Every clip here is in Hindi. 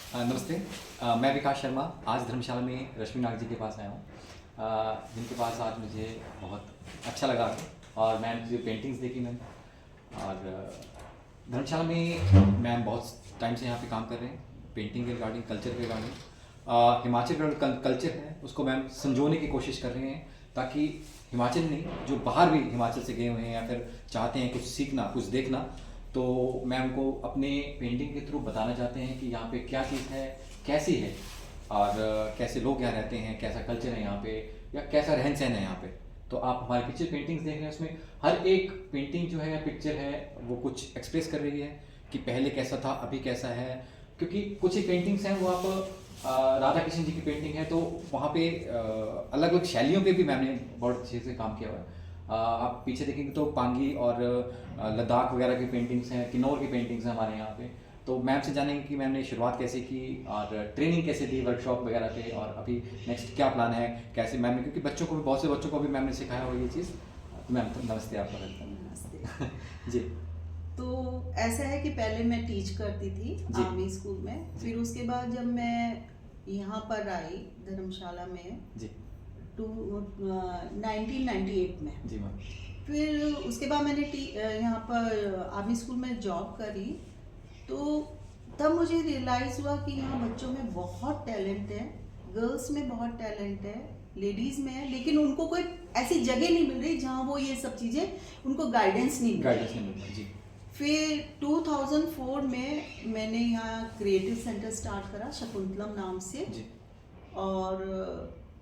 नमस्ते। मैं विकास शर्मा आज धर्मशाला में रश्मि नाग जी के पास आया हूँ, जिनके पास आज मुझे बहुत अच्छा लगा और मैम की जो पेंटिंग्स देखी मैंने। और धर्मशाला में मैम बहुत टाइम से यहाँ पे काम कर रहे हैं पेंटिंग के रिगार्डिंग, कल्चर के रिगार्डिंग। हिमाचल का कल्चर है उसको मैम संजोने की कोशिश कर रहे हैं, ताकि हिमाचल नहीं, जो बाहर भी हिमाचल से गए हुए हैं या फिर चाहते हैं कुछ सीखना, कुछ देखना, तो मैं उनको अपने पेंटिंग के थ्रू बताना चाहते हैं कि यहाँ पे क्या चीज़ है, कैसी है, और कैसे लोग यहाँ रहते हैं, कैसा कल्चर है यहाँ पे, या कैसा रहन सहन है यहाँ पे। तो आप हमारी पिक्चर पेंटिंग्स देख रहे हैं, उसमें हर एक पेंटिंग जो है या पिक्चर है वो कुछ एक्सप्रेस कर रही है कि पहले कैसा था, अभी कैसा है। क्योंकि कुछ ही पेंटिंग्स हैं वो आप राधा कृष्ण जी की पेंटिंग है तो वहाँ पे अलग अलग शैलियों पे भी मैंने बहुत अच्छे से काम किया हुआ है। आप पीछे देखेंगे तो पांगी और लद्दाख वगैरह की पेंटिंग्स हैं, किन्नौर की पेंटिंग्स हैं हमारे यहाँ पे। तो मैम से जानेंगे कि मैम ने शुरुआत कैसे की और ट्रेनिंग कैसे दी वर्कशॉप वगैरह पे, और अभी नेक्स्ट क्या प्लान है, कैसे मैम ने, क्योंकि बच्चों को भी, बहुत से बच्चों को भी मैम ने सिखाया हो ये चीज़। तो मैम तो नमस्ते आपका, नमस्ते। वेलकम। जी तो ऐसा है कि पहले मैं टीच करती थी जी आर्मी स्कूल में, जी फिर उसके बाद जब मैं यहाँ पर आई धर्मशाला में जी 1998 में, जी मैम। फिर उसके बाद मैंने यहाँ पर आर्मी स्कूल में जॉब करी। तो तब मुझे रियलाइज़ हुआ कि यहाँ बच्चों में बहुत टैलेंट है, गर्ल्स में बहुत टैलेंट है, लेडीज़ में है, लेकिन उनको कोई ऐसी जगह नहीं मिल रही जहाँ वो ये सब चीज़ें, उनको गाइडेंस नहीं मिल गाइडेंस रही। नहीं मिलता जी। फिर 2004 में मैंने यहाँ क्रिएटिव सेंटर स्टार्ट करा शकुंतलम नाम से। जी और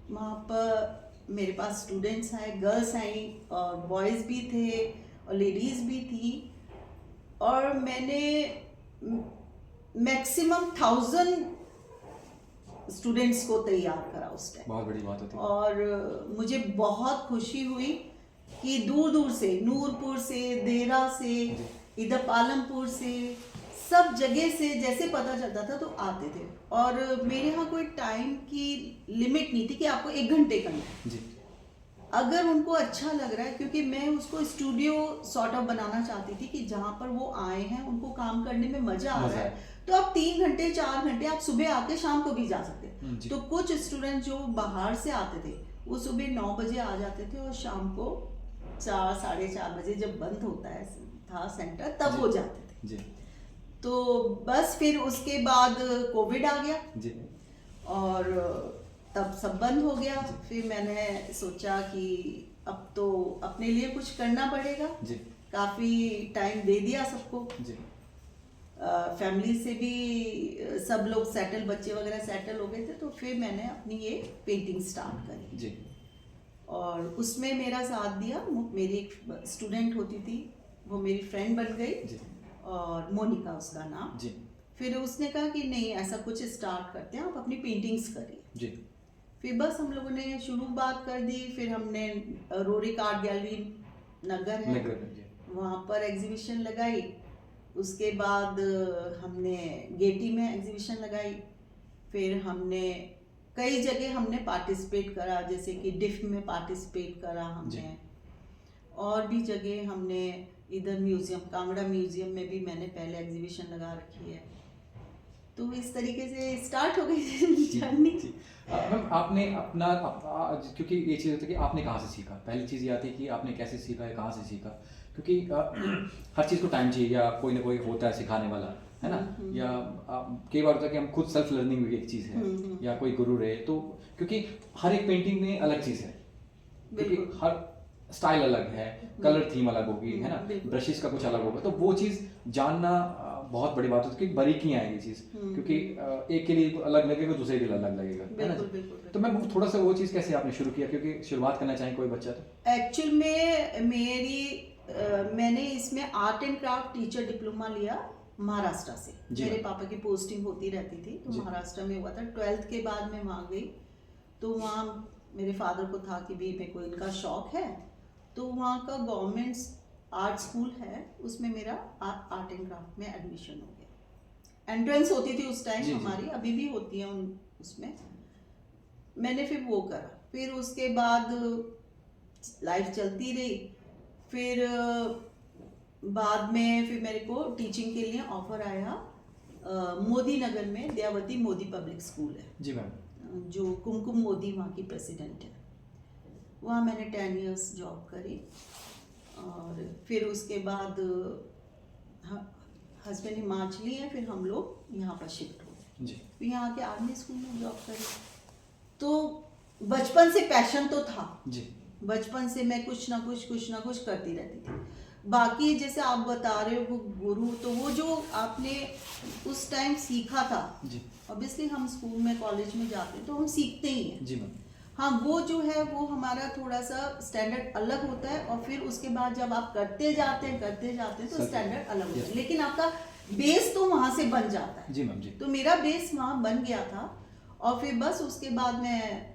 वहाँ पर मेरे पास स्टूडेंट्स आए, गर्ल्स आई और बॉयज़ भी थे और लेडीज़ भी थी। और मैंने मैक्सिमम 1000 स्टूडेंट्स को तैयार करा उस टाइम। बहुत बड़ी बात होती है। और मुझे बहुत खुशी हुई कि दूर दूर से, नूरपुर से, देरा से, इधर पालमपुर से, सब जगह से जैसे पता चलता था तो आते थे। और मेरे यहाँ कोई टाइम की लिमिट नहीं थी कि आपको 1 घंटे करना है। जी अगर उनको अच्छा लग रहा है, क्योंकि मैं उसको स्टूडियो सॉर्ट ऑफ बनाना चाहती थी कि जहाँ पर वो आए हैं उनको काम करने में मजा आ रहा है, तो आप 3 घंटे 4 घंटे आप सुबह आके शाम को भी जा सकते हैं। तो कुछ स्टूडेंट जो बाहर से आते थे वो सुबह 9 बजे आ जाते थे और शाम को 4 साढ़े 4 बजे जब बंद होता है था सेंटर तब वो जाते थे। जी तो बस फिर उसके बाद कोविड आ गया जी और तब सब बंद हो गया। फिर मैंने सोचा कि अब तो अपने लिए कुछ करना पड़ेगा। जी काफ़ी टाइम दे दिया सबको, जी फैमिली से भी सब लोग सेटल, बच्चे वगैरह सेटल हो गए थे। तो फिर मैंने अपनी ये पेंटिंग स्टार्ट करी जी और उसमें मेरा साथ दिया मेरी एक स्टूडेंट होती थी, वो मेरी फ्रेंड बन गई जी और मोनिका उसका नाम। जी फिर उसने कहा कि नहीं, ऐसा कुछ स्टार्ट करते हैं, आप अपनी पेंटिंग्स करिए। जी फिर बस हम लोगों ने शुरुआत कर दी। फिर हमने रोरिक आर्ट गैलरी नगर है, वहाँ पर एग्जीबिशन लगाई। उसके बाद हमने गेटी में एग्जीबिशन लगाई। फिर हमने कई जगह हमने पार्टिसिपेट करा, जैसे कि डिफ में पार्टिसिपेट करा हमने, और भी जगह हमने, इधर म्यूज़ियम, कांगड़ा म्यूज़ियम में भी मैंने पहले एग्जीबिशन लगा रखी है। तो इस तरीके से स्टार्ट हो गई जर्नी। मैम आपने अपना क्योंकि ये चीज़ होती है कि आपने कहाँ से सीखा, पहली चीज़ ये आती है कि आपने कैसे सीखा है, कहाँ से सीखा। क्योंकि हर चीज़ को टाइम चाहिए, या कोई ना कोई होता है सिखाने वाला, है ना। या कई बार होता है कि हम खुद सेल्फ लर्निंग भी एक चीज़ है, या कोई गुरु रहे तो, क्योंकि हर एक पेंटिंग में अलग चीज़ है, क्योंकि हर स्टाइल अलग है, कलर थीम अलग होगी, है ना, ब्रशेस का कुछ अलग होगा। तो वो चीज़ जानना बहुत बड़ी बात होती है कि बारीकियाँ हैं ये चीज़, क्योंकि एक के लिए अलग लगेगा, दूसरे के लिए अलग लगेगा, है ना। तो मैं थोड़ा सा वो चीज़ कैसे आपने शुरू किया, क्योंकि शुरुआत करना चाहे कोई बच्चा तो। एक्चुअल में मैंने इसमें art and craft teacher diploma लिया महाराष्ट्र से। मेरे पापा की पोस्टिंग होती रहती थी तो महाराष्ट्र में हुआ था। 12th के बाद मैं वहाँ गई, तो वहाँ मेरे फादर को था कि भी मेरे को इनका शौक है, तो वहाँ का गवर्नमेंट आर्ट स्कूल है, उसमें मेरा आर्ट एंड क्राफ्ट में एडमिशन हो गया। एंट्रेंस होती थी उस टाइम हमारी, अभी भी होती है उसमें। मैंने फिर वो करा। फिर उसके बाद लाइफ चलती रही। फिर बाद में फिर मेरे को टीचिंग के लिए ऑफर आया मोदी नगर में दयावती मोदी पब्लिक स्कूल है, जी मैम, जो कुमकुम मोदी वहाँ की प्रेसिडेंट है। वहाँ मैंने 10 इयर्स जॉब करी और फिर उसके बाद हस्बैंड हिमाचली हैं, फिर हम लोग यहाँ पर शिफ्ट हो गए। जी फिर यहाँ के आर्मी स्कूल में जॉब करी। तो बचपन से पैशन तो था जी, बचपन से मैं कुछ ना कुछ करती रहती थी। बाकी जैसे आप बता रहे हो वो गुरु, तो वो जो आपने उस टाइम सीखा था, जी, ऑब्वियसली हम स्कूल में कॉलेज में जाते हैं तो हम सीखते ही हैं। जी मैम, हाँ, वो जो है वो हमारा थोड़ा सा स्टैंडर्ड अलग होता है और फिर उसके बाद जब आप करते जाते हैं तो स्टैंडर्ड अलग होता है, लेकिन आपका बेस तो वहाँ से बन जाता है। जी मैम, जी, तो मेरा बेस वहाँ बन गया था और फिर बस उसके बाद मैं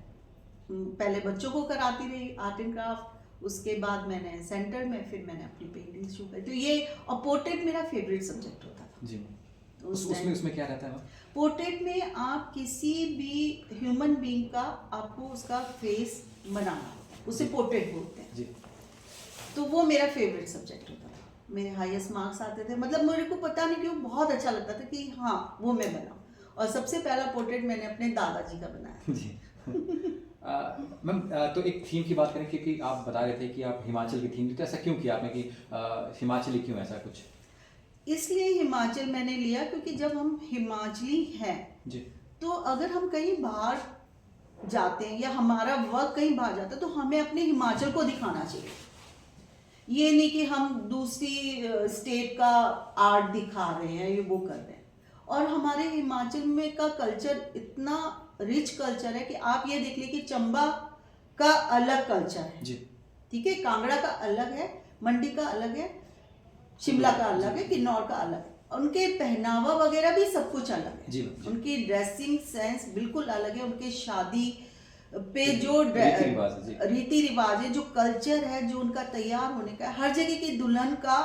पहले बच्चों को कराती रही आर्ट एंड क्राफ्ट, उसके बाद मैंने सेंटर में फिर मैंने अपनी पेंटिंग शुरू करी। तो ये और पोर्ट्रेट मेरा फेवरेट सब्जेक्ट होता था जी मैम। तो उसमें क्या रहता है मैम? पोर्ट्रेट में आप किसी भी ह्यूमन बीइंग का आपको उसका फेस बनाना होता है, उसे पोर्ट्रेट बोलते हैं जी, तो वो मेरा फेवरेट सब्जेक्ट होता था। मेरे हाईएस्ट मार्क्स आते थे, मतलब मेरे को पता नहीं क्यों बहुत अच्छा लगता था कि हाँ वो मैं बनाऊँ। और सबसे पहला पोर्ट्रेट मैंने अपने दादाजी का बनाया। जी। मैम, तो एक थीम की बात करें, क्योंकि आप बता रहे थे कि आप हिमाचल की थीम, तो ऐसा क्यों किया आपने कि हिमाचली क्यों, ऐसा कुछ? इसलिए हिमाचल मैंने लिया क्योंकि जब हम हिमाचली हैं जी, तो अगर हम कहीं बाहर जाते हैं या हमारा वर्क कहीं बाहर जाता है तो हमें अपने हिमाचल को दिखाना चाहिए। ये नहीं कि हम दूसरी स्टेट का आर्ट दिखा रहे हैं या वो कर रहे हैं। और हमारे हिमाचल में का कल्चर इतना रिच कल्चर है कि आप ये देख लीजिए कि चंबा का अलग कल्चर है, जी, ठीक है, कांगड़ा का अलग है, मंडी का अलग है, शिमला का अलग है, किन्नौर का अलग है। उनके पहनावा वगैरह भी सब कुछ अलग है जी, उनकी ड्रेसिंग सेंस बिल्कुल अलग है, उनके शादी पे जो रीति रिवाज है, जो कल्चर है, जो उनका तैयार होने का, हर जगह की दुल्हन का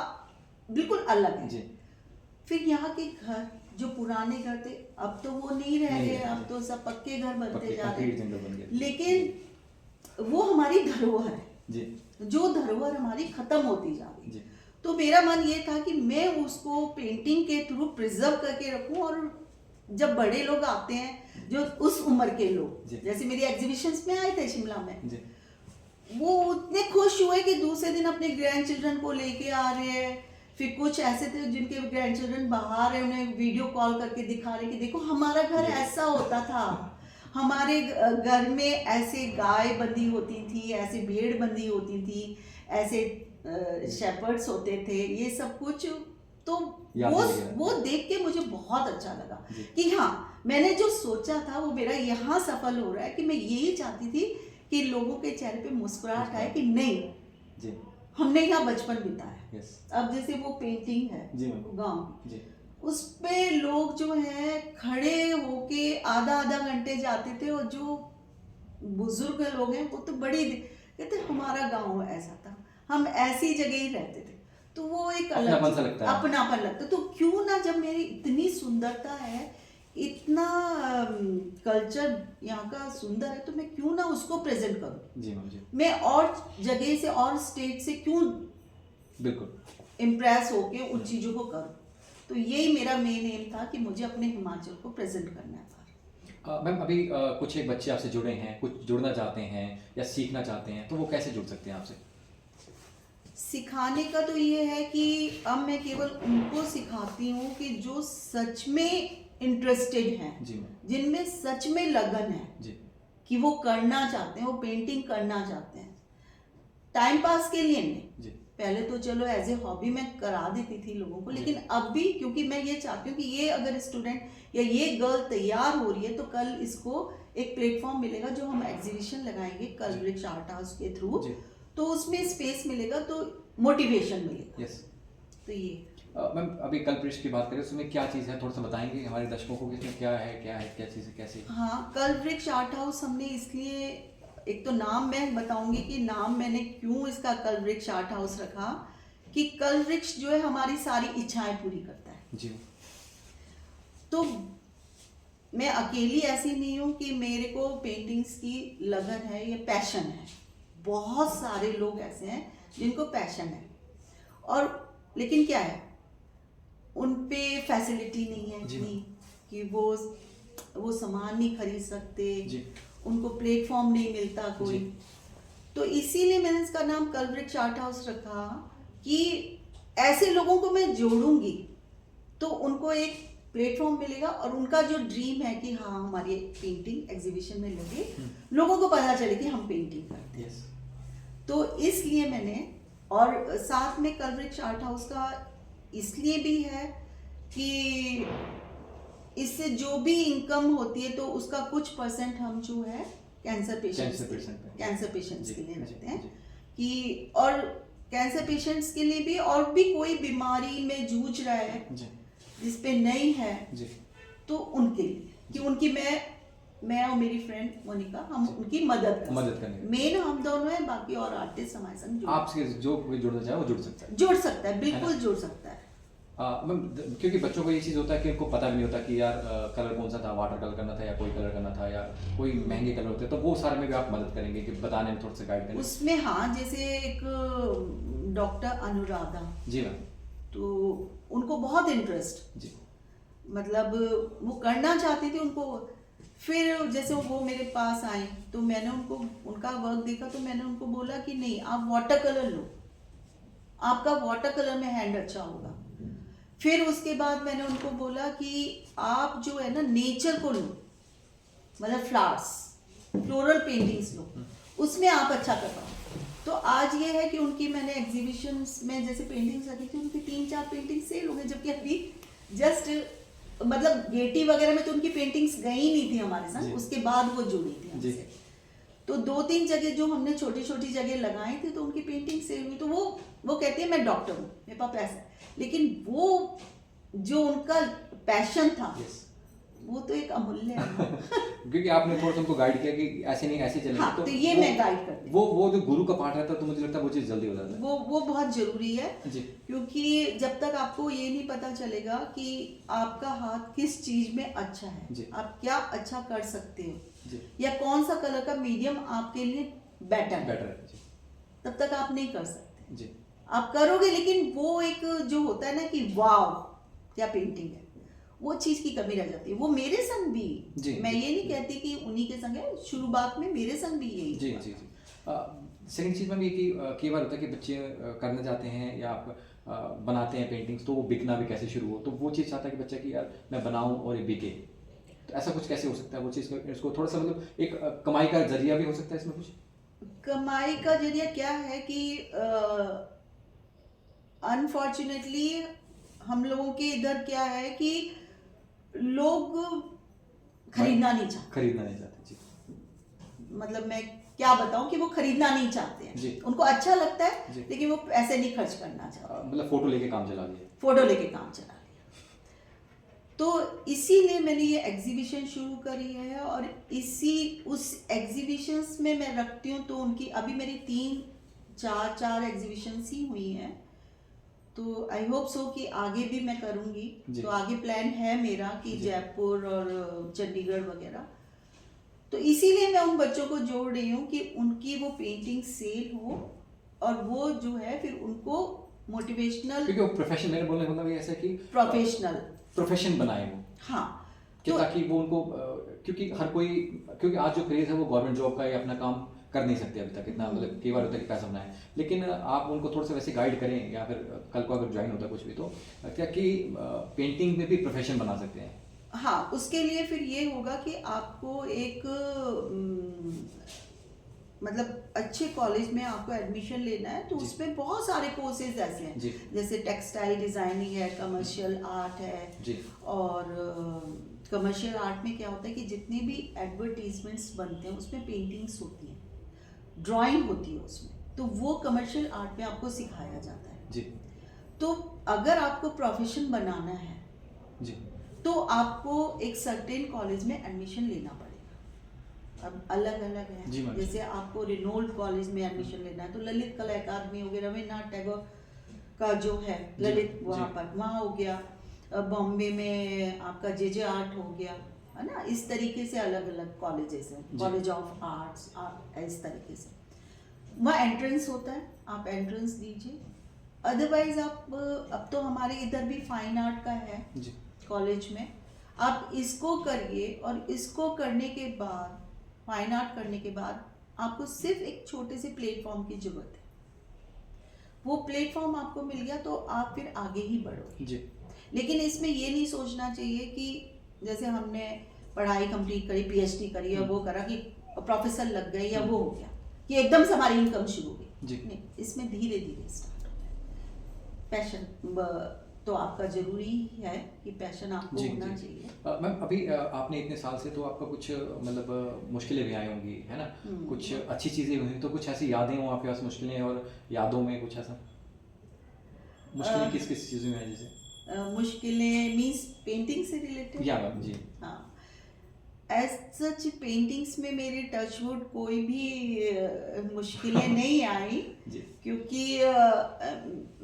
बिल्कुल अलग है। जी, फिर यहाँ के घर जो पुराने घर थे अब तो वो नहीं रह गए, अब तो सब पक्के घर बनते जा रहे हैं, लेकिन वो हमारी धरोहर है जी, जो धरोहर हमारी खत्म होती जा रही जी, है। तो मेरा मन ये था कि मैं उसको पेंटिंग के थ्रू प्रिजर्व करके रखूं और जब बड़े लोग आते हैं जो उस उम्र के लोग, जैसे मेरी एग्जीबिशंस में आए थे शिमला में जी, वो उतने खुश हुए कि दूसरे दिन अपने ग्रैंड चिल्ड्रन को लेके आ रहे हैं। फिर कुछ ऐसे थे जिनके ग्रैंड चिल्ड्रन बाहर है, उन्हें वीडियो कॉल करके दिखा रहे कि देखो हमारा घर ऐसा होता था, हमारे घर में ऐसे गाय बंधी होती थी, ऐसे भेड़ बंधी होती थी, ऐसे शेपर्ड्स होते थे, ये सब कुछ। तो वो देख के मुझे बहुत अच्छा लगा कि हाँ मैंने जो सोचा था वो मेरा यहाँ सफल हो रहा है, कि मैं यही चाहती थी कि लोगों के चेहरे पे मुस्कुराहट आए कि नहीं जी, हमने यहाँ बचपन बिताया। यस, अब जैसे वो पेंटिंग है गाँव जी, उस पे लोग जो है खड़े होके आधा घंटे जाते थे, और जो बुजुर्ग लोग हैं वो तो बड़ी कहते हमारा गांव ऐसा था, हम ऐसी जगह ही रहते थे, तो वो एक अलग अपनापन लगता है। तो क्यों ना, जब मेरी इतनी सुंदरता है, इतना कल्चर यहाँ का सुंदर है, तो मैं क्यों ना उसको प्रेजेंट करूँ। जी मैम, जी, मैं और जगह से और स्टेट से क्यों बिल्कुल इम्प्रेस होके उन चीज़ों को करूँ। तो यही मेरा मेन एम था कि मुझे अपने हिमाचल को प्रेजेंट करना था। मैम, अभी कुछ एक बच्चे आपसे जुड़े हैं, कुछ जुड़ना चाहते हैं या सीखना चाहते हैं, तो वो कैसे जुड़ सकते हैं आपसे? सिखाने का तो ये है कि अब मैं केवल उनको सिखाती हूँ कि जो सच में इंटरेस्टेड हैं, जी, जिनमें सच में लगन है जी, कि वो करना चाहते हैं, वो पेंटिंग करना चाहते हैं, टाइम पास के लिए नहीं। जी, पहले तो चलो एज ए हॉबी मैं करा देती थी लोगों को, लेकिन अब भी क्योंकि मैं ये चाहती हूँ कि ये अगर स्टूडेंट या ये गर्ल तैयार हो रही है तो कल इसको एक प्लेटफॉर्म मिलेगा जो हम एग्जीबिशन लगाएंगे कल वृक्ष आर्ट हाउस के थ्रू, तो उसमें स्पेस मिलेगा, तो मोटिवेशन मिलेगा। यस, तो ये मैम, अभी कल वृक्ष की बात करें, उसमें क्या चीज़ है, थोड़ा सा बताएंगे हमारे दर्शकों को कि इसमें क्या है, क्या चीज़ है, कैसे? हाँ, कल वृक्ष आर्ट हाउस हमने इसलिए, एक तो नाम मैं बताऊंगी कि नाम मैंने क्यों इसका कल वृक्ष आर्ट हाउस रखा, कि कल वृक्ष जो है हमारी सारी इच्छाएं पूरी करता है। जी, तो मैं अकेली ऐसी नहीं हूँ कि मेरे को पेंटिंग्स की लगन है या पैशन है, बहुत सारे लोग ऐसे हैं जिनको पैशन है, और लेकिन क्या है उन पे फैसिलिटी नहीं है जी। इतनी कि वो सामान नहीं खरीद सकते, जी। उनको प्लेटफॉर्म नहीं मिलता कोई। जी। तो इसीलिए मैंने इसका नाम कलवृक्ष आर्ट हाउस रखा कि ऐसे लोगों को मैं जोड़ूंगी तो उनको एक प्लेटफॉर्म मिलेगा और उनका जो ड्रीम है कि हाँ हमारी पेंटिंग एग्जीबिशन में लगे, लोगों को पता चले कि हम पेंटिंग करते हैं। यस। तो इसलिए मैंने, और साथ में कलवृक्ष आर्ट हाउस का इसलिए भी है कि इससे जो भी इनकम होती है तो उसका कुछ परसेंट हम जो है कैंसर पेशेंट्स के लिए रखते हैं कि, और कैंसर पेशेंट्स के लिए भी, और भी कोई बीमारी में जूझ रहा है जिस पे नहीं है जी। तो उनके लिए कि उनकी मैं और मेरी फ्रेंड मोनिका हम उनकी मदद करने मेन हम दोनों हैं, बाकी और आर्टिस्ट हमारे संग आपसे जो कोई जुड़ना चाहे वो जुड़ सकता है बिल्कुल जुड़ सकता है। क्योंकि बच्चों को ये चीज़ होता है कि उनको पता भी नहीं होता कि यार कलर कौन सा था, वाटर कलर करना था या कोई कलर करना था या कोई महंगे कलर होते हैं, तो वो सारे में भी आप मदद करेंगे कि बताने में थोड़ा सा गाइड करेंगे उसमें। हाँ, जैसे एक डॉक्टर अनुराधा जी मैम, तो उनको बहुत इंटरेस्ट, जी मतलब वो करना चाहती थी उनको। फिर जैसे वो मेरे पास आए तो मैंने उनका वर्क देखा तो मैंने उनको बोला कि नहीं आप वाटर कलर लो, आपका वाटर कलर में हैंड अच्छा होगा। फिर उसके बाद मैंने उनको बोला कि आप जो है ना नेचर को लो, मतलब फ्लावर्स, फ्लोरल पेंटिंग्स लो, उसमें आप अच्छा कर पाओ। तो आज ये है कि उनकी मैंने एग्जीबिशंस में जैसे पेंटिंग्स रखी थी, उनकी 3-4 पेंटिंग सेल हो गई, जबकि अभी जस्ट मतलब गेटी वगैरह में तो उनकी पेंटिंग्स गई ही नहीं थी हमारे साथ, उसके बाद वो जुड़ी थी हमसे। तो 2-3 जगह जो हमने छोटी छोटी जगह लगाई थी तो उनकी पेंटिंग सेल हुई। तो वो कहती है मैं डॉक्टर हूँ, मेरे पास पैसा है, लेकिन वो जो उनका पैशन था वो तो एक अमूल्य है। क्योंकि आपने थोड़ा सा उनको गाइड किया कि ऐसे नहीं ऐसे चलेंगे। हाँ, तो ये मैं गाइड करती हूँ। वो जो गुरु का पार्ट रहता है तो मुझे लगता है वो चीज़ जल्दी हो जाता है। वो बहुत जरूरी है जी। क्योंकि जब तक आपको ये नहीं पता चलेगा कि आपका हाथ किस चीज में अच्छा है, आप क्या अच्छा कर सकते हो जी। या कौन सा कलर का मीडियम आपके लिए बेटर है, तब तक आप नहीं कर सकते जी। आप करोगे, लेकिन वो एक जो होता है ना कि वाव क्या पेंटिंग है, वो चीज की कमी रह जाती है। वो मेरे संग भी जी, मैं ये नहीं कहती कि उन्हीं के संग है, शुरुआत में मेरे संग भी यही जी जी जी। सेकंड चीज़ में भी कि कई बार होता है कि बच्चे करना चाहते हैं या आप बनाते हैं पेंटिंग्स, तो वो बिकना भी कैसे शुरू हो, तो वो चीज़ चाहता है कि बच्चा कि यार मैं बनाऊं और ये बिके, तो ऐसा कुछ कैसे हो सकता है? वो चीज़ इसको थोड़ा सा मतलब एक कमाई का जरिया भी हो सकता है इसमें कुछ? कमाई का जरिया क्या है कि अनफॉर्चुनेटली हम लोगों के इधर क्या है कि लोग खरीदना नहीं चाहते जी। मतलब मैं क्या बताऊं कि वो खरीदना नहीं चाहते हैं जी। उनको अच्छा लगता है लेकिन वो पैसे नहीं खर्च करना चाहते, मतलब फोटो लेके काम चला लिया। तो इसीलिए मैंने ये एग्जीबिशन शुरू करी है और उस एग्जीबिशंस में मैं रखती हूँ। तो उनकी अभी मेरी 3-4 एग्जीबिशंस ही हुई हैं, तो आई होप सो कि आगे भी मैं करूँगी। तो आगे प्लान है मेरा कि जयपुर और चंडीगढ़ वगैरह। तो इसीलिए मैं उन बच्चों को जोड़ रही हूँ कि उनकी वो पेंटिंग सेल हो और वो जो है फिर उनको मोटिवेशनल, क्योंकि वो प्रोफेशन, मैंने बोलने का मतलब ये ऐसा कि प्रोफेशन बनाए वो। हाँ, कि ताकि वो उनको क्योंकि हर कोई, क्योंकि आज जो क्रेज है वो गवर्नमेंट जॉब का या अपना काम कर नहीं सकते अभी तक इतना, मतलब कई बार होता है कि पैसा बनाए, लेकिन आप उनको थोड़ा सा वैसे गाइड करें या फिर कल को अगर ज्वाइन होता है कुछ भी तो क्या कि पेंटिंग में भी प्रोफेशन बना सकते हैं। हाँ, उसके लिए फिर ये होगा कि आपको एक मतलब अच्छे कॉलेज में आपको एडमिशन लेना है, तो उसमें बहुत सारे कोर्सेज ऐसे हैं जैसे टेक्सटाइल डिजाइनिंग है, कमर्शियल आर्ट है। और कमर्शियल आर्ट में क्या होता है कि जितने भी एडवर्टीजमेंट्स बनते हैं उसमें पेंटिंग्स होती हैं, ड्राइंग होती है उसमें, तो वो कमर्शियल आर्ट में आपको सिखाया जाता है जी। तो अगर आपको प्रोफेशन बनाना है जी, तो आपको एक सर्टेन कॉलेज में एडमिशन लेना पड़ेगा। अब अलग अलग है, जैसे आपको रिनोल्ड कॉलेज में एडमिशन लेना है तो ललित कला अकादमी हो गया, रविन्द्रनाथ टैगोर का जो है ललित वहाँ हो गया, बॉम्बे में आपका जे आर्ट हो गया, है ना। इस तरीके से अलग अलग कॉलेजेस हैं, कॉलेज ऑफ आर्ट्स, इस तरीके से वहाँ एंट्रेंस होता है, आप एंट्रेंस दीजिए, अदरवाइज आप अब तो हमारे इधर भी फाइन आर्ट का है जी कॉलेज में, आप इसको करिए और इसको करने के बाद, फाइन आर्ट करने के बाद आपको सिर्फ एक छोटे से प्लेटफॉर्म की जरूरत है। वो प्लेटफॉर्म आपको मिल गया तो आप फिर आगे ही बढ़ोगे। जी लेकिन इसमें ये नहीं सोचना चाहिए कि जैसे हमने पढ़ाई कंप्लीट करी, पीएचडी करी या वो करा कि प्रोफेसर लग गए या वो हो गया कि एकदम से हमारी इनकम शुरू हो जी। गई। नहीं, इसमें धीरे धीरे स्टार्ट होता है। पैशन तो आपका जरूरी है कि पैशन आपको जी होना जी चाहिए। मैम अभी आपने इतने साल से तो आपका कुछ मतलब मुश्किलें भी आई होंगी है ना, कुछ अच्छी चीज़ें हुई तो कुछ ऐसी यादें हों आपके पास मुश्किलें, और यादों में कुछ ऐसा मुश्किलें किस किस चीज़ों में है जैसे मुश्किलें मीन्स पेंटिंग से रिलेटेड? या मैम जी हाँ, एज सच पेंटिंग्स में मेरी टचवुड कोई भी मुश्किलें नहीं आई, जी क्योंकि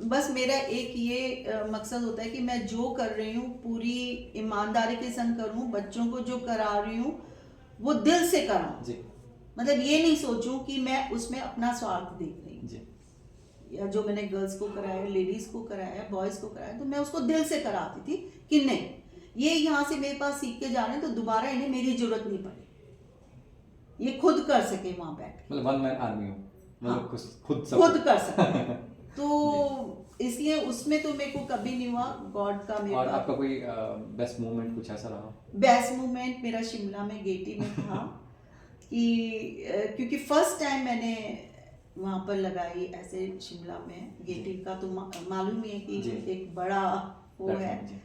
बस मेरा एक ये मकसद होता है कि मैं जो कर रही हूँ पूरी ईमानदारी के संग करूँ, बच्चों को जो करा रही हूँ वो दिल से कराऊँ। जी मतलब ये नहीं सोचूं कि मैं उसमें अपना स्वार्थ देख रही हूँ, जी या जो मैंने गर्ल्स को कराया, लेडीज को कराया, बॉयज को कराया, तो मैं उसको दिल से कराती थी कि नहीं, ये यहाँ से मेरे पास सीख के जा रहे हैं तो दोबारा इन्हें मेरी जरूरत नहीं पड़े, ये खुद कर सके वहां बैठ के। मतलब वन मैन आर्मी हो, मतलब हाँ, खुद सब खुद कर सके। तो इसलिए उसमें तो मेरे को कभी नहीं हुआ, गॉड का मेरे और पास। आपका कोई बेस्ट मोमेंट कुछ ऐसा रहा? बेस्ट मोमेंट मेरा शिमला में गेटी में था कि क्योंकि फर्स्ट टाइम मैंने वहाँ पर लगाई ऐसे शिमला में गेटी का, तो मालूम ही है कि जी। एक बड़ा वो है। जी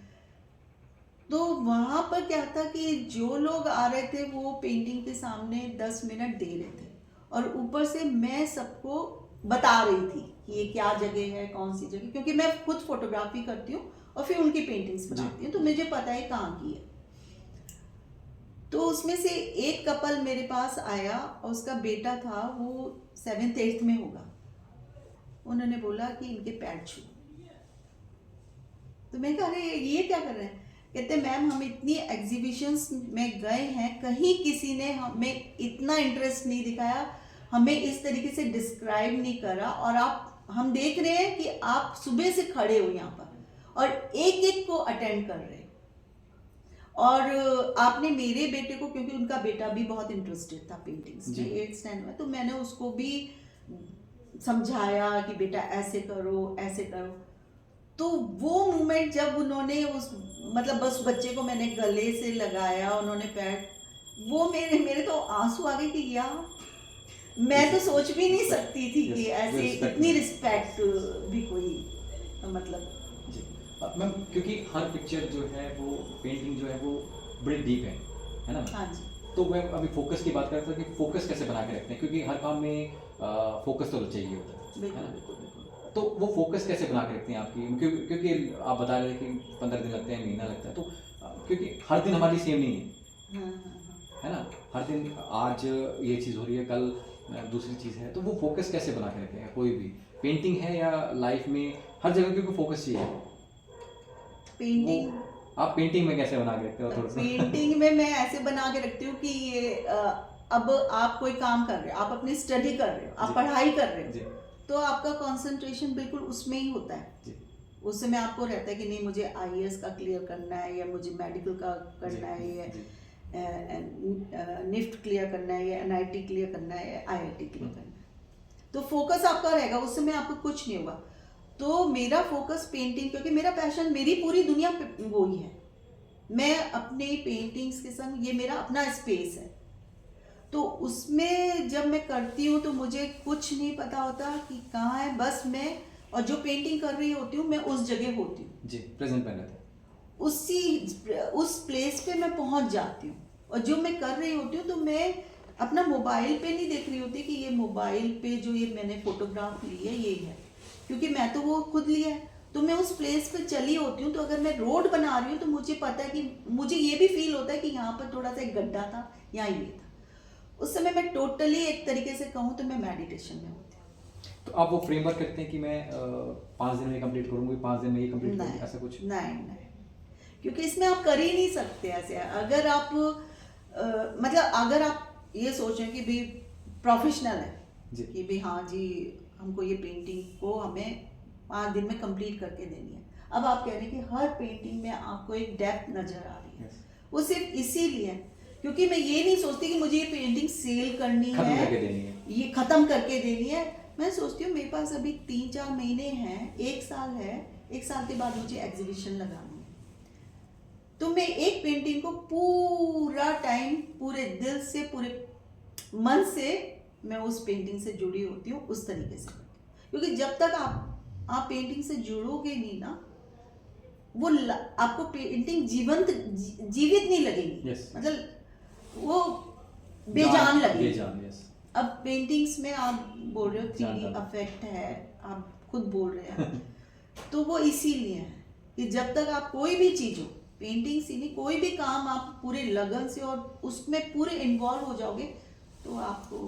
तो वहाँ पर क्या था कि जो लोग आ रहे थे वो पेंटिंग के सामने 10 मिनट दे रहे थे, और ऊपर से मैं सबको बता रही थी कि ये क्या जगह है, कौन सी जगह, क्योंकि मैं खुद फोटोग्राफी करती हूँ और फिर उनकी पेंटिंग्स बनाती हूँ, तो मुझे पता है कहाँ की है। तो उसमें से एक कपल मेरे पास आया और उसका बेटा था, वो 7th 8th में होगा। उन्होंने बोला कि इनके पैर छू, तो मैं कहा अरे ये क्या कर रहे हैं? कहते मैम हम इतनी एग्जीबिशंस में गए हैं, कहीं किसी ने हमें इतना इंटरेस्ट नहीं दिखाया, हमें इस तरीके से डिस्क्राइब नहीं करा, और आप हम देख रहे हैं कि आप सुबह से खड़े हो यहाँ पर और एक एक को अटेंड कर रहे हैं। और आपने मेरे बेटे को, क्योंकि उनका बेटा भी बहुत इंटरेस्टेड था पेंटिंग्स में 8th स्टैंडर्ड में, तो मैंने उसको भी समझाया कि बेटा ऐसे करो ऐसे करो। तो वो मोमेंट जब उन्होंने उस मतलब बस बच्चे को मैंने गले से लगाया, उन्होंने पैर, वो मेरे तो आंसू आ गए कि यार मैं तो सोच भी नहीं सकती थी कि ऐसे इतनी रिस्पेक्ट भी कोई मतलब। जी मैम, क्योंकि हर पिक्चर जो है वो पेंटिंग जो है वो बड़ी डीप है ना? हाँ जी। तो मैं अभी फोकस की बात करता हूँ कि फोकस कैसे बना के रखते हैं, क्योंकि हर काम में फोकस तो चाहिए होता है बिल्कुल ना? बिल्कुल बिल्कुल। तो वो फोकस कैसे बना के रखते हैं आपकी, क्योंकि आप बता रहे थे कि 15 दिन लगते हैं, महीना लगता है, तो क्योंकि हर दिन हमारी सेम नहीं है, हाँ हाँ हाँ। है ना? हर दिन आज ये चीज़ हो रही है, कल दूसरी चीज़ है, तो वो फोकस कैसे बना के रखते हैं? कोई भी पेंटिंग है या लाइफ में, हर जगह क्योंकि फोकस चाहिए। पेंटिंग, आप पेंटिंग में कैसे बना के रखते हो थोड़ा सा? पेंटिंग में मैं ऐसे बना के रखती हूँ कि ये अब आप कोई काम कर रहे हो, आप अपनी स्टडी कर रहे हो, आप पढ़ाई कर रहे जी हो, तो आपका कंसंट्रेशन बिल्कुल उसमें ही होता है। जी उस समय आपको रहता है कि नहीं मुझे आईएएस का क्लियर करना है, या मुझे मेडिकल का करना है, या निफ्ट क्लियर करना है, या एनआईटी क्लियर करना है, या आईआईटी क्लियर करना है। तो फोकस आपका रहेगा, उस समय आपको कुछ नहीं होगा। तो मेरा फोकस पेंटिंग, क्योंकि मेरा पैशन, मेरी पूरी दुनिया वो ही है, मैं अपने पेंटिंग्स के संग, ये मेरा अपना स्पेस है। तो उसमें जब मैं करती हूँ तो मुझे कुछ नहीं पता होता कि कहाँ है, बस मैं और जो पेंटिंग कर रही होती हूँ मैं उस जगह होती हूँ जी, प्रेजेंट में रहते हैं। उस प्लेस पे मैं पहुँच जाती हूँ, और जो मैं कर रही होती हूँ तो मैं अपना मोबाइल पे नहीं देख रही होती कि ये मोबाइल पे जो ये मैंने फोटोग्राफ ली है ये है, क्योंकि मैं तो वो खुद लिया है। तो मैं उस प्लेस पे चली होती हूँ, तो अगर मैं रोड बना रही हूँ तो मुझे पता है कि मुझे ये भी फील होता है कि यहाँ पर थोड़ा सा एक गड्ढा था, यहाँ ये था। उस समय मैं टोटली एक तरीके से कहूँ तो मैं मेडिटेशन में होती हूँ। तो आप वो फ्रेमवर्क करते हैं कि मैं 5 दिन में कंप्लीट करूँगी, 5 दिन में ये कंप्लीट करूँगी, ऐसा कुछ? नहीं, क्योंकि इसमें आप कर ही नहीं सकते ऐसे। अगर आप मतलब अगर आप ये सोचें कि भी प्रोफेशनल है जी कि भी हाँ जी हमको ये पेंटिंग को हमें 5 दिन में कंप्लीट करके देनी है। अब आप कह रहे हैं कि हर पेंटिंग में आपको एक डेप्थ नजर आ रही है। वो सिर्फ इसीलिए क्योंकि मैं ये नहीं सोचती कि मुझे ये पेंटिंग सेल करनी खत्म है, करके देनी है। ये खत्म करके देनी है। मैं सोचती हूँ मेरे पास अभी 3-4 महीने हैं, 1 साल है, 1 साल के बाद मुझे एग्जीबिशन लगानी है, तो मैं एक पेंटिंग को पूरा टाइम पूरे दिल से पूरे मन से मैं उस पेंटिंग से जुड़ी होती हूँ उस तरीके से। क्योंकि जब तक आप पेंटिंग से जुड़ोगे नहीं ना, वो आपको पेंटिंग जीवित नहीं लगेगी। मतलब वो बेजान लगेगी। yes. अब पेंटिंग्स में आप बोल रहे हो 3D इफेक्ट है, आप खुद बोल रहे हैं तो वो इसीलिए है कि जब तक आप कोई भी चीज हो, पेंटिंग्स ही नहीं कोई भी काम आप पूरे लगन से और उसमें पूरे इन्वॉल्व हो जाओगे तो आपको।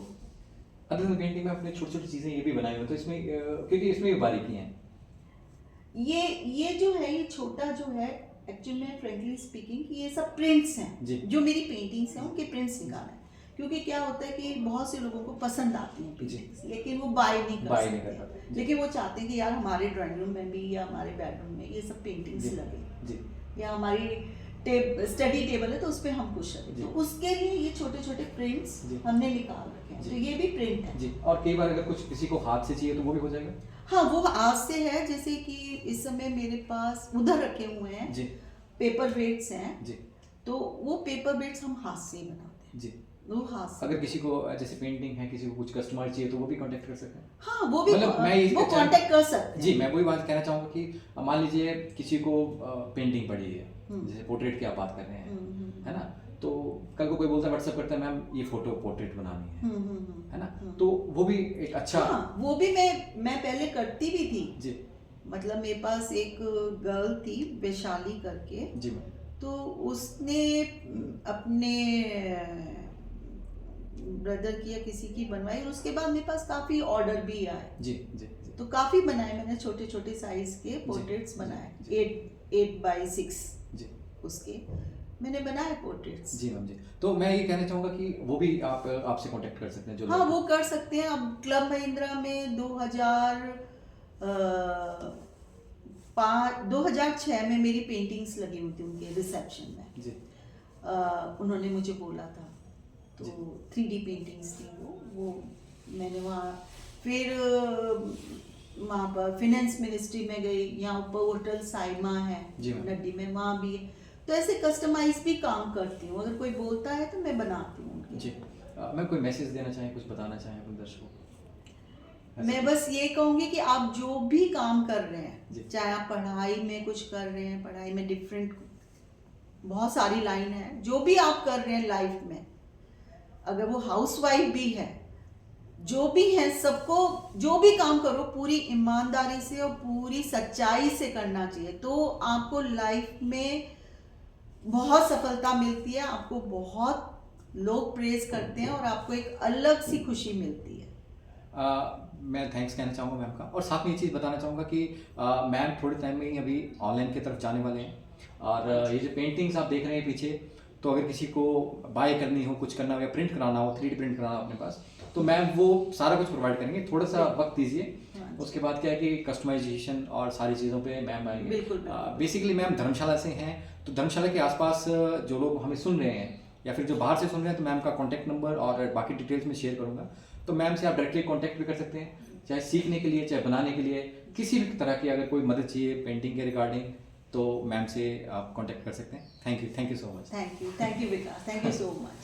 अदर देन पेंटिंग में आपने छोटी छोटी चीजें ये भी बनाई हो, तो इसमें क्योंकि इसमें भी बारीकी हैं। ये जो है, ये छोटा जो है, एक्चुअली में फ्रेंकली स्पीकिंग ये सब प्रिंट्स हैं। जो मेरी पेंटिंग्स हैं उनके प्रिंट्स निकाले हैं। क्योंकि क्या होता है कि बहुत से लोगों को पसंद आती हैं पेंटिंग्स, लेकिन वो बाय नहीं कर सकते। लेकिन वो चाहते हैं कि यार हमारे ड्राइंग रूम में भी या हमारे बेडरूम में ये सब पेंटिंग्स लगे, या हमारी स्टडी टेबल है तो उस पर हम कुछ रखें, तो उसके लिए ये छोटे छोटे प्रिंट्स हमने निकाल रखे हैं। तो ये भी प्रिंट है जी। और कई बार अगर कुछ किसी को हाथ से चाहिए तो वो भी हो जाएगा। हाँ, वो आज से है। जैसे कि इस समय मेरे पास उधर रखे हुए हैं जी पेपर वेट्स हैं जी, तो वो पेपर वेट्स हम हाथ से ही बनाते हैं जी। वो हाथ से। अगर किसी को जैसे पेंटिंग है, किसी को कुछ कस्टमर चाहिए तो वो भी कांटेक्ट कर सकते हैं। हाँ, वो भी वो कांटेक्ट कर सकते हैं जी। मैं वही बात कहना चाहूँगा कि मान लीजिए किसी को पेंटिंग पड़ी है, जैसे पोर्ट्रेट की आप बात कर रहे हैं, है ना, तो कल को कोई बोलता है व्हाट्सएप करता है मैम ये फोटो पोर्ट्रेट बनानी है ना, तो वो भी एक अच्छा। हाँ, वो भी मैं पहले करती भी थी जी। मतलब मेरे पास एक गर्ल थी वैशाली करके जी, तो उसने अपने ब्रदर की या किसी की बनवाई, और उसके बाद मेरे पास काफी ऑर्डर भी आए जी जी, जी। तो काफी बनाए मैंने, छोटे छोटे साइज के पोर्ट्रेट्स बनाए, 8x6 जी उसके मैंने बनाए पोर्ट्रेट्स जी मैम जी। तो मैं ये कहना चाहूँगा कि वो भी आपसे कांटेक्ट कर सकते हैं जो। हाँ, वो कर सकते हैं। अब क्लब महिंद्रा में 2006 में मेरी पेंटिंग्स लगी हुई थी उनके रिसेप्शन में जी। उन्होंने मुझे बोला था, तो 3D पेंटिंग्स थी वो मैंने वहाँ, फिर वहाँ पर फिनेंस मिनिस्ट्री में गई, यहाँ ऊपर होटल साइमा है नड्डी में, वहाँ भी। तो ऐसे कस्टमाइज भी काम करती हूँ, अगर कोई बोलता है तो मैं बनाती हूँ उनके जी। मैं कोई मैसेज देना चाहें, कुछ बताना चाहें अपने दर्शकों को? मैं बस ये कहूँगी कि आप जो भी काम कर रहे हैं, चाहे आप पढ़ाई में कुछ कर रहे हैं, पढ़ाई में डिफरेंट बहुत सारी लाइन है, जो भी आप कर रहे हैं लाइफ में, अगर वो हाउसवाइफ भी है, जो भी है, सबको जो भी काम करो पूरी ईमानदारी से और पूरी सच्चाई से करना चाहिए, तो आपको लाइफ में बहुत सफलता मिलती है, आपको बहुत लोग प्रेज करते हैं और आपको एक अलग सी खुशी मिलती है। मैं थैंक्स कहना चाहूँगा मैम का, और साथ में ये चीज़ बताना चाहूँगा कि मैम थोड़े टाइम में ही अभी ऑनलाइन की तरफ जाने वाले हैं, और ये जो पेंटिंग्स आप देख रहे हैं पीछे, तो अगर किसी को बाय करनी हो, कुछ करना हो या प्रिंट कराना हो, 3D प्रिंट कराना हो अपने पास, तो मैम वो सारा कुछ प्रोवाइड करेंगे। थोड़ा सा वक्त दीजिए, उसके बाद क्या है कि कस्टमाइजेशन और सारी चीज़ों पे मैम आएंगे। बेसिकली मैम धर्मशाला से हैं, तो धर्मशाला के आसपास जो लोग हमें सुन रहे हैं या फिर जो बाहर से सुन रहे हैं, तो मैम का कॉन्टैक्ट नंबर और बाकी डिटेल्स में शेयर करूँगा, तो मैम से आप डायरेक्टली कॉन्टैक्ट भी कर सकते हैं, चाहे सीखने के लिए, चाहे बनाने के लिए, किसी भी तरह की अगर कोई मदद चाहिए पेंटिंग के रिगार्डिंग, तो मैम से आप कॉन्टैक्ट कर सकते हैं। Thank you so much. Thank you Vikas, thank you so much.